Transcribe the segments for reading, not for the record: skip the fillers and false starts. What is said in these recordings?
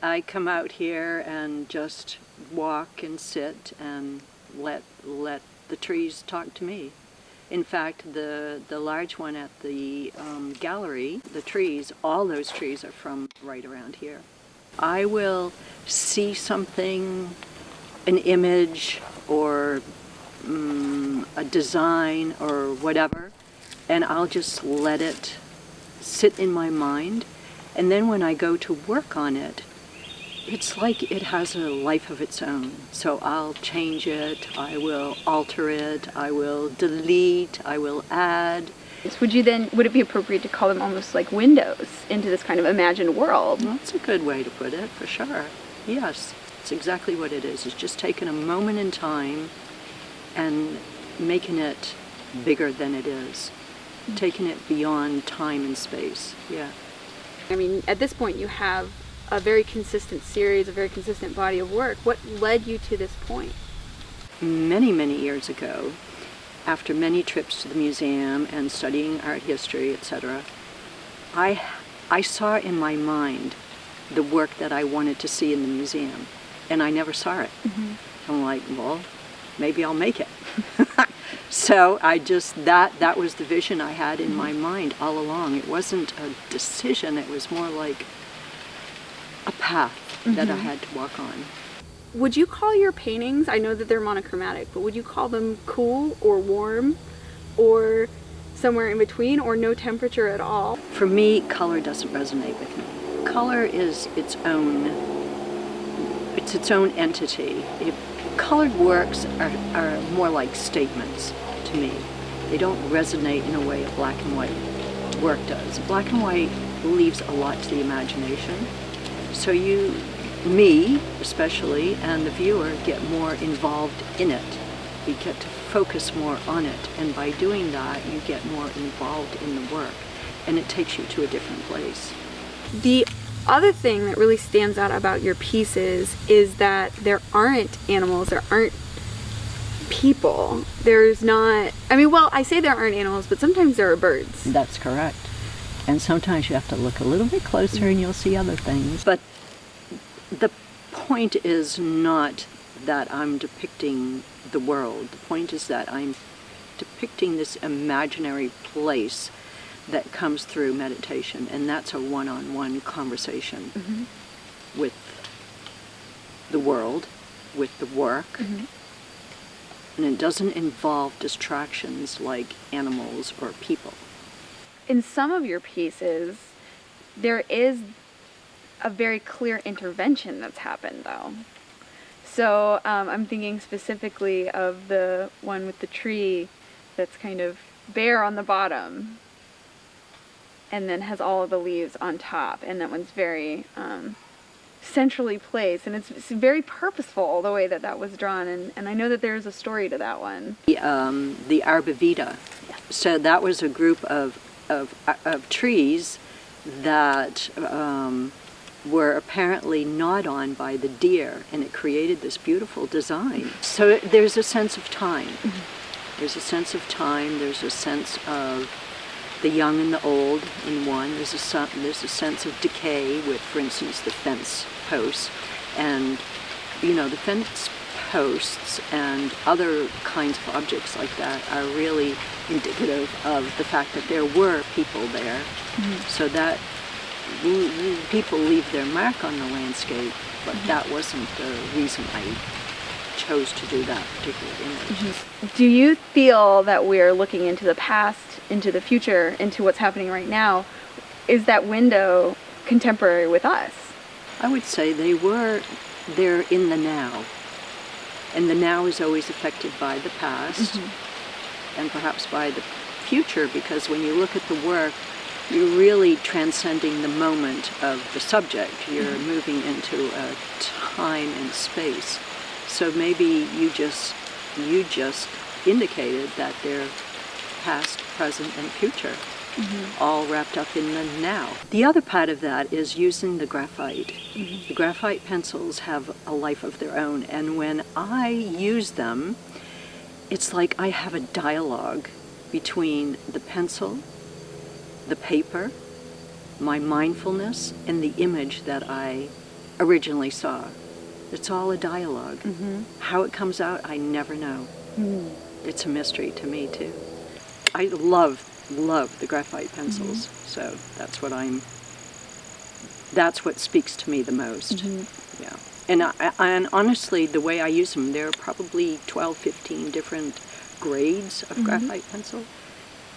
I come out here and just walk and sit and let the trees talk to me. In fact, the large one at the gallery, the trees, all those trees are from right around here. I will see something, an image or a design or whatever, and I'll just let it sit in my mind. And then when I go to work on it, it's like it has a life of its own. So I'll change it, I will alter it, I will delete, I will add. Would it be appropriate to call them almost like windows into this kind of imagined world? Well, that's a good way to put it, for sure. Yes, it's exactly what it is. It's just taking a moment in time and making it bigger than it is. Taking it beyond time and space, yeah. I mean, at this point you have a very consistent series, a very consistent body of work. What led you to this point? Many, many years ago, after many trips to the museum and studying art history, etc., I saw in my mind the work that I wanted to see in the museum, and I never saw it. Mm-hmm. I'm like, well, maybe I'll make it. So I just, that was the vision I had in my mind all along. It wasn't a decision, it was more like a path that I had to walk on. Would you call your paintings, I know that they're monochromatic, but would you call them cool or warm or somewhere in between, or no temperature at all? For me, color doesn't resonate with me. Color is its own entity. Colored works are more like statements to me. They don't resonate in a way a black and white work does. Black and white leaves a lot to the imagination. So me especially, and the viewer get more involved in it. You get to focus more on it, and by doing that, you get more involved in the work, and it takes you to a different place. The other thing that really stands out about your pieces is that there aren't animals, there aren't people. There's not, I mean, well, I say there aren't animals, but sometimes there are birds. That's correct. And sometimes you have to look a little bit closer and you'll see other things. But the point is not that I'm depicting the world. The point is that I'm depicting this imaginary place that comes through meditation, and that's a one-on-one conversation with the world, with the work, and it doesn't involve distractions like animals or people. In some of your pieces, there is a very clear intervention that's happened, though. So I'm thinking specifically of the one with the tree that's kind of bare on the bottom and then has all of the leaves on top, and that one's very centrally placed, and it's very purposeful the way that that was drawn, and I know that there's a story to that one. The Arbavita. Yeah. So that was a group of trees that were apparently gnawed on by the deer, and it created this beautiful design. So there's a sense of time. There's a sense of time, there's a sense of the young and the old in one. There's a sense of decay with, for instance, the fence posts. And, you know, the fence posts and other kinds of objects like that are really indicative of the fact that there were people there. So that people leave their mark on the landscape, but that wasn't the reason I chose to do that particular image. Do you feel that we're looking into the past, into the future, into what's happening right now? Is that window contemporary with us? I would say they're in the now. And the now is always affected by the past and perhaps by the future, because when you look at the work, you're really transcending the moment of the subject. You're moving into a time and space. So maybe you just indicated that they're past, present, and future, all wrapped up in the now. The other part of that is using the graphite. The graphite pencils have a life of their own, and when I use them, it's like I have a dialogue between the pencil, the paper, my mindfulness, and the image that I originally saw. It's all a dialogue. How it comes out, I never know. It's a mystery to me too. I love the graphite pencils, so that's what speaks to me the most. Yeah. And honestly, the way I use them, there are probably 12, 15 different grades of graphite pencil,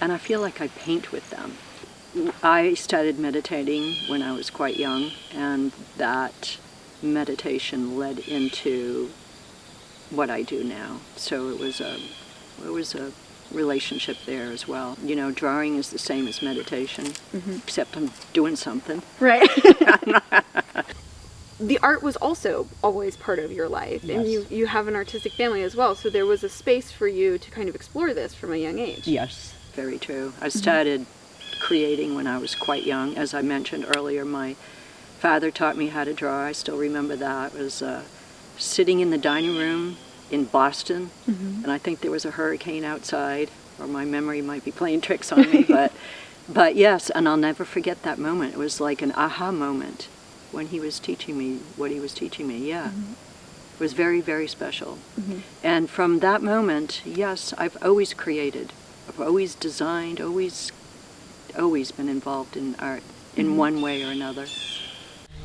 and I feel like I paint with them. I started meditating when I was quite young, and that meditation led into what I do now. So it was a relationship there as well. You know, drawing is the same as meditation, except I'm doing something. Right. The art was also always part of your life, and you have an artistic family as well, so there was a space for you to kind of explore this from a young age. Yes, very true. I started creating when I was quite young. As I mentioned earlier, my father taught me how to draw. I still remember that. It was sitting in the dining room in Boston, and I think there was a hurricane outside, or my memory might be playing tricks on me, but yes, and I'll never forget that moment. It was like an aha moment when he was teaching me what he was teaching me. It was very, very special. And from that moment, yes, I've always created. I've always designed, always been involved in art in one way or another.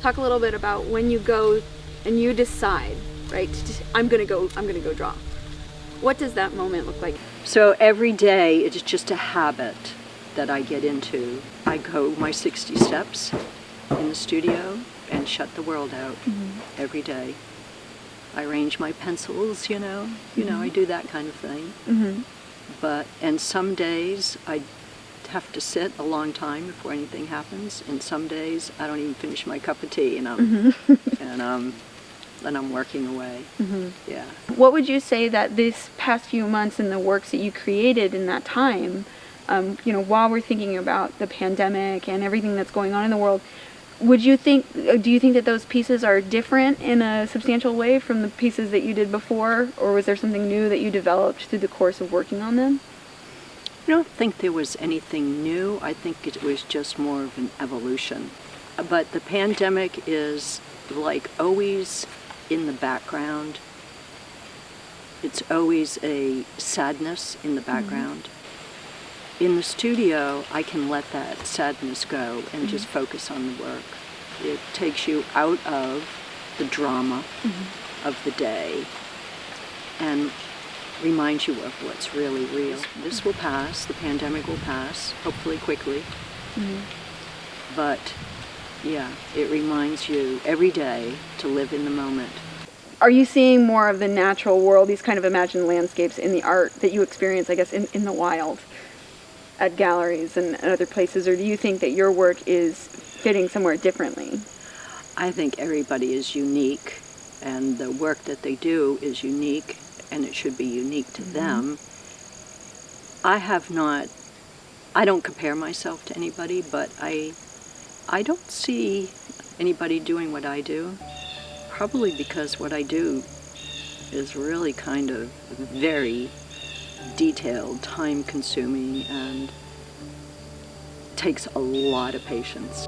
Talk a little bit about when you go and you decide, right, I'm gonna go draw. What does that moment look like? So every day, it's just a habit that I get into. I go my 60 steps in the studio and shut the world out every day. I arrange my pencils, you know, I do that kind of thing. And some days I have to sit a long time before anything happens, and some days I don't even finish my cup of tea, and I'm working away. Yeah. What would you say that this past few months and the works that you created in that time, while we're thinking about the pandemic and everything that's going on in the world, do you think that those pieces are different in a substantial way from the pieces that you did before, or was there something new that you developed through the course of working on them? I don't think there was anything new. I think it was just more of an evolution. But the pandemic is like always in the background. It's always a sadness in the background. In the studio, I can let that sadness go and just focus on the work. It takes you out of the drama of the day and reminds you of what's really real. This will pass, the pandemic will pass, hopefully quickly. But yeah, it reminds you every day to live in the moment. Are you seeing more of the natural world, these kind of imagined landscapes in the art that you experience, I guess, in the wild at galleries and other places, or do you think that your work is fitting somewhere differently? I think everybody is unique, and the work that they do is unique, and it should be unique to them. I don't compare myself to anybody, but I don't see anybody doing what I do, probably because what I do is really kind of very detailed, time-consuming, and takes a lot of patience.